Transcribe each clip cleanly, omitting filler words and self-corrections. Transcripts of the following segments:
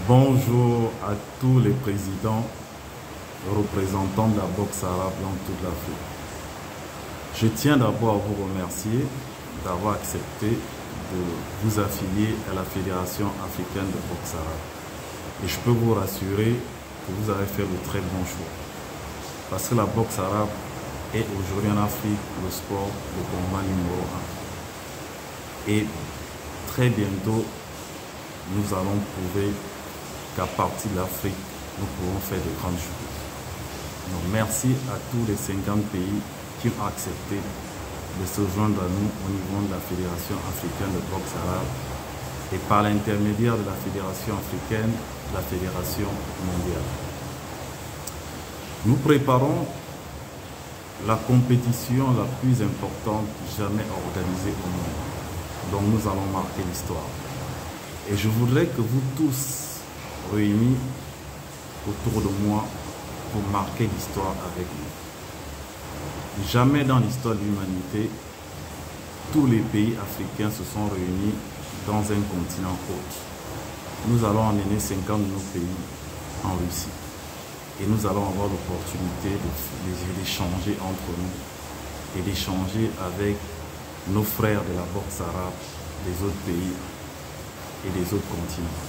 Bonjour à tous les présidents représentants de la boxe arabe dans toute l'Afrique. Je tiens d'abord à vous remercier d'avoir accepté de vous affilier à la Fédération africaine de boxe arabe. Et je peux vous rassurer que vous avez fait le très bon choix. Parce que la boxe arabe est aujourd'hui en Afrique le sport de combat numéro 1. Et très bientôt, nous allons prouver qu'à partir de l'Afrique, nous pouvons faire de grandes choses. Donc merci à tous les 50 pays qui ont accepté de se joindre à nous au niveau de la Fédération africaine de boxe arabe et par l'intermédiaire de la Fédération africaine, la Fédération mondiale. Nous préparons la compétition la plus importante jamais organisée au monde. Donc nous allons marquer l'histoire. Et je voudrais que vous tous réunis autour de moi pour marquer l'histoire avec nous. Jamais dans l'histoire de l'humanité, tous les pays africains se sont réunis dans un continent autre. Nous allons emmener 50 de nos pays en Russie. Et nous allons avoir l'opportunité d'échanger entre nous et d'échanger avec nos frères de la boxe arabe des autres pays et des autres continents.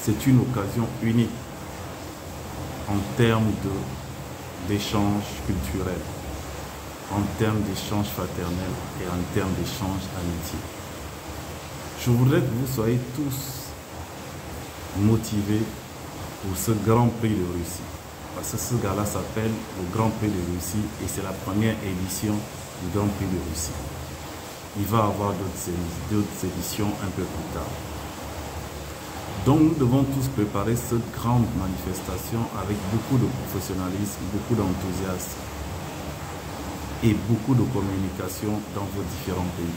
C'est une occasion unique en termes d'échanges culturels, en termes d'échanges fraternels et en termes d'échanges amitiés. Je voudrais que vous soyez tous motivés pour ce Grand Prix de Russie. Parce que ce gala s'appelle le Grand Prix de Russie et c'est la première édition du Grand Prix de Russie. Il va y avoir d'autres éditions un peu plus tard. Donc nous devons tous préparer cette grande manifestation avec beaucoup de professionnalisme, beaucoup d'enthousiasme et beaucoup de communication dans vos différents pays.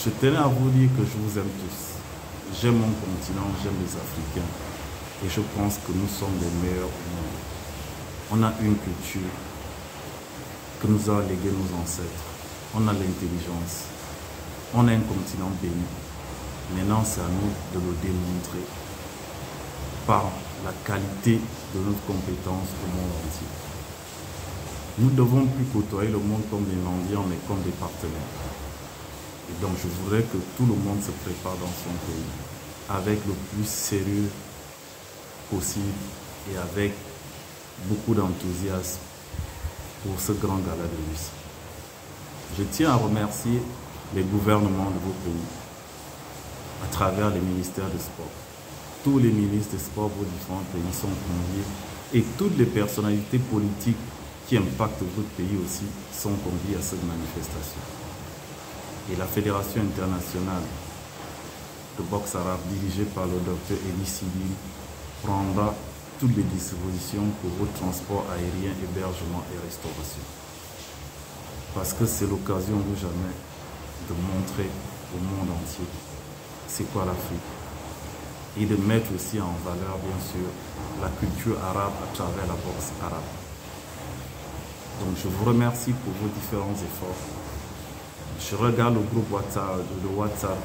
Je tenais à vous dire que je vous aime tous. J'aime mon continent, j'aime les Africains et je pense que nous sommes les meilleurs au monde. On a une culture que nous a légué nos ancêtres. On a l'intelligence. On a un continent béni. Maintenant, c'est à nous de le démontrer par la qualité de notre compétence au monde entier. Nous ne devons plus côtoyer le monde comme des mendiants, mais comme des partenaires. Et donc, je voudrais que tout le monde se prépare dans son pays avec le plus sérieux possible et avec beaucoup d'enthousiasme pour ce grand gala de Russie. Je tiens à remercier les gouvernements de vos pays à travers les ministères de sport. Tous les ministres de sport de vos différents pays sont conviés et toutes les personnalités politiques qui impactent votre pays aussi sont conviées à cette manifestation. Et la Fédération internationale de boxe arabe dirigée par le docteur Elie Sibyl prendra toutes les dispositions pour votre transport aérien, hébergement et restauration. Parce que c'est l'occasion ou jamais de montrer au monde entier c'est quoi l'Afrique et de mettre aussi en valeur bien sûr la culture arabe à travers la boxe arabe. Donc je vous remercie pour vos différents efforts. Je regarde le groupe WhatsApp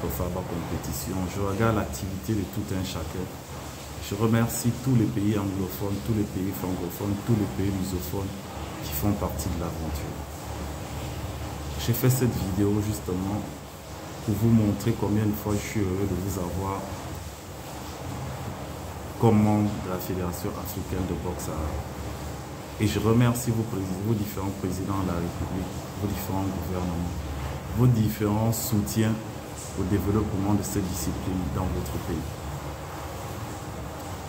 de Faba Compétition, je regarde l'activité de tout un chacun. Je remercie tous les pays anglophones, tous les pays francophones, tous les pays lusophones qui font partie de l'aventure. J'ai fait cette vidéo justement pour vous montrer combien de fois je suis heureux de vous avoir comme membre de la Fédération africaine de boxe arabe. Et je remercie vos différents présidents de la République, vos différents gouvernements, vos différents soutiens au développement de cette discipline dans votre pays.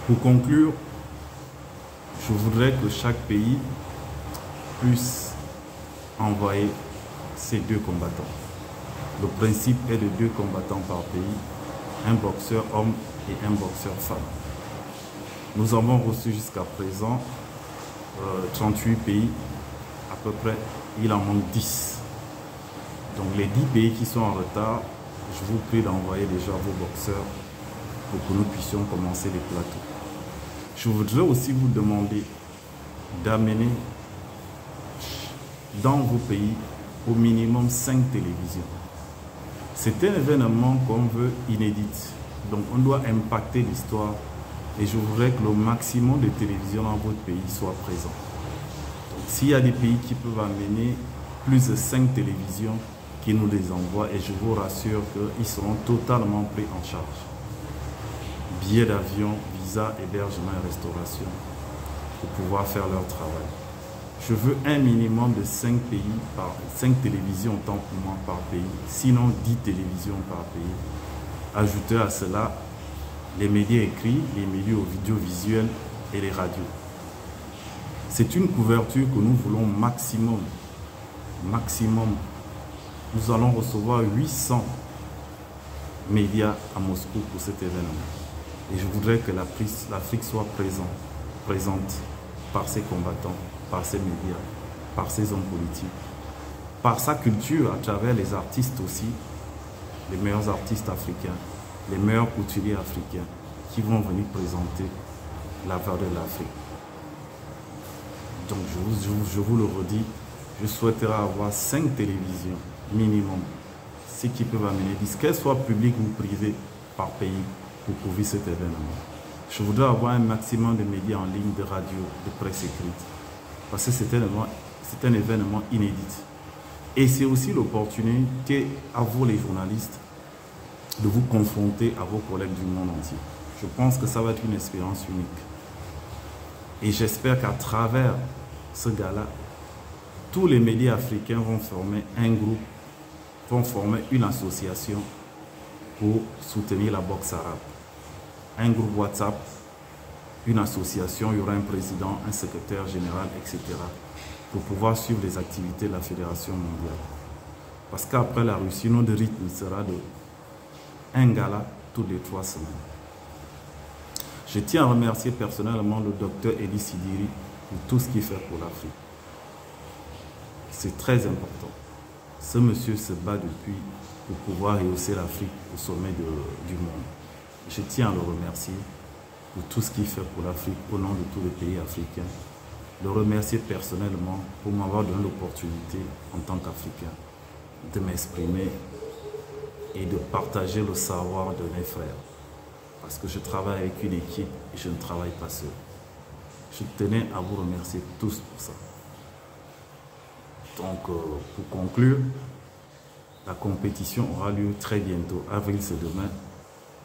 Pour conclure, je voudrais que chaque pays puisse envoyer ses 2 combattants. Le principe est de 2 combattants par pays, un boxeur homme et un boxeur femme. Nous avons reçu jusqu'à présent 38 pays, à peu près, il en manque 10. Donc les 10 pays qui sont en retard, je vous prie d'envoyer déjà vos boxeurs pour que nous puissions commencer les plateaux. Je voudrais aussi vous demander d'amener dans vos pays au minimum 5 télévisions. C'est un événement qu'on veut inédit. Donc on doit impacter l'histoire et je voudrais que le maximum de télévisions dans votre pays soit présent. Donc s'il y a des pays qui peuvent amener plus de 5 télévisions, qui nous les envoient et je vous rassure qu'ils seront totalement pris en charge. Billets d'avion, visa, hébergement et restauration pour pouvoir faire leur travail. Je veux un minimum de 5 télévisions autant pour moi par pays, sinon 10 télévisions par pays. Ajoutez à cela les médias écrits, les médias audiovisuels et les radios. C'est une couverture que nous voulons maximum. Nous allons recevoir 800 médias à Moscou pour cet événement. Et je voudrais que l'Afrique soit présente par ses combattants, par ses médias, par ses hommes politiques, par sa culture, à travers les artistes aussi, les meilleurs artistes africains, les meilleurs couturiers africains qui vont venir présenter la valeur de l'Afrique. Donc je vous le redis, je souhaiterais avoir 5 télévisions minimum, ce qui peuvent amener, qu'elles soient publiques ou privées par pays pour couvrir cet événement. Je voudrais avoir un maximum de médias en ligne, de radio, de presse écrite, parce que c'est un événement inédit. Et c'est aussi l'opportunité à vous les journalistes de vous confronter à vos collègues du monde entier. Je pense que ça va être une expérience unique. Et j'espère qu'à travers ce gala, tous les médias africains vont former un groupe, vont former une association pour soutenir la boxe arabe. Un groupe WhatsApp, une association, il y aura un président, un secrétaire général, etc. pour pouvoir suivre les activités de la Fédération mondiale. Parce qu'après la Russie, notre rythme sera de un gala toutes les 3 semaines. Je tiens à remercier personnellement le docteur Eli Sidiri pour tout ce qu'il fait pour l'Afrique. C'est très important. Ce monsieur se bat depuis pour pouvoir rehausser l'Afrique au sommet du monde. Je tiens à le remercier pour tout ce qu'il fait pour l'Afrique au nom de tous les pays africains. Le remercier personnellement pour m'avoir donné l'opportunité en tant qu'Africain de m'exprimer et de partager le savoir de mes frères. Parce que je travaille avec une équipe et je ne travaille pas seul. Je tenais à vous remercier tous pour ça. Donc, pour conclure, la compétition aura lieu très bientôt. Avril, c'est demain.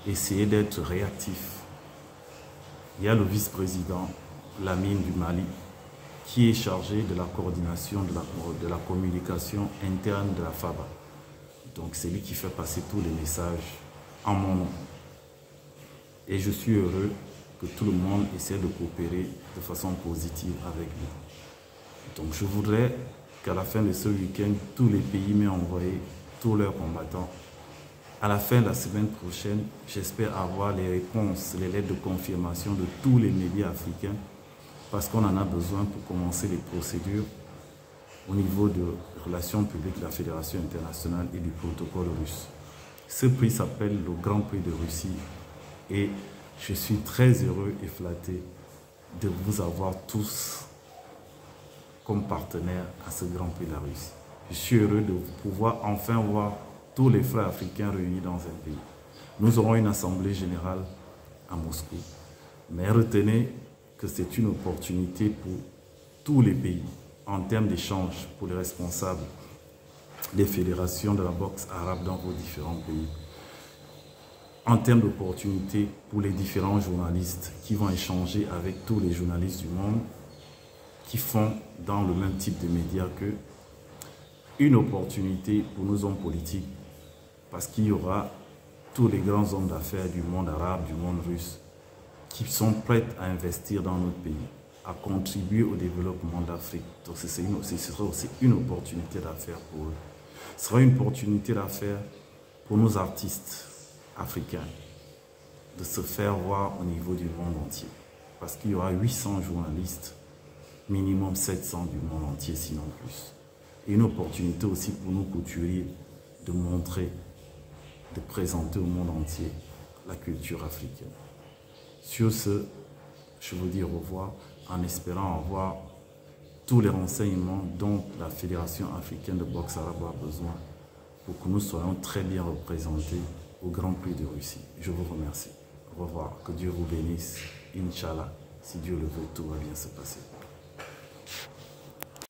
Essayez d'être réactif. Il y a le vice-président, Lamine du Mali, qui est chargé de la coordination de la communication interne de la FABA. Donc, c'est lui qui fait passer tous les messages en mon nom. Et je suis heureux que tout le monde essaie de coopérer de façon positive avec lui. Donc, je voudrais qu'à la fin de ce week-end, tous les pays m'aient envoyé tous leurs combattants. À la fin de la semaine prochaine, j'espère avoir les réponses, les lettres de confirmation de tous les médias africains parce qu'on en a besoin pour commencer les procédures au niveau de relations publiques de la Fédération internationale et du protocole russe. Ce prix s'appelle le Grand Prix de Russie et je suis très heureux et flatté de vous avoir tous comme partenaire à ce Grand Prix de la Russie. Je suis heureux de pouvoir enfin voir tous les frères africains réunis dans un pays. Nous aurons une assemblée générale à Moscou. Mais retenez que c'est une opportunité pour tous les pays en termes d'échange pour les responsables des fédérations de la boxe arabe dans vos différents pays. En termes d'opportunité pour les différents journalistes qui vont échanger avec tous les journalistes du monde qui font dans le même type de médias qu'eux, une opportunité pour nos hommes politiques parce qu'il y aura tous les grands hommes d'affaires du monde arabe, du monde russe qui sont prêts à investir dans notre pays, à contribuer au développement de l'Afrique. Donc ce sera aussi une opportunité d'affaires pour eux. Ce sera une opportunité d'affaires pour nos artistes africains de se faire voir au niveau du monde entier. Parce qu'il y aura 800 journalistes, minimum 700 du monde entier, sinon plus. Et une opportunité aussi pour nos couturiers de montrer, de présenter au monde entier la culture africaine. Sur ce, je vous dis au revoir en espérant avoir tous les renseignements dont la Fédération africaine de boxe arabe a besoin pour que nous soyons très bien représentés au Grand Prix de Russie. Je vous remercie. Au revoir. Que Dieu vous bénisse. Inch'Allah, si Dieu le veut, tout va bien se passer.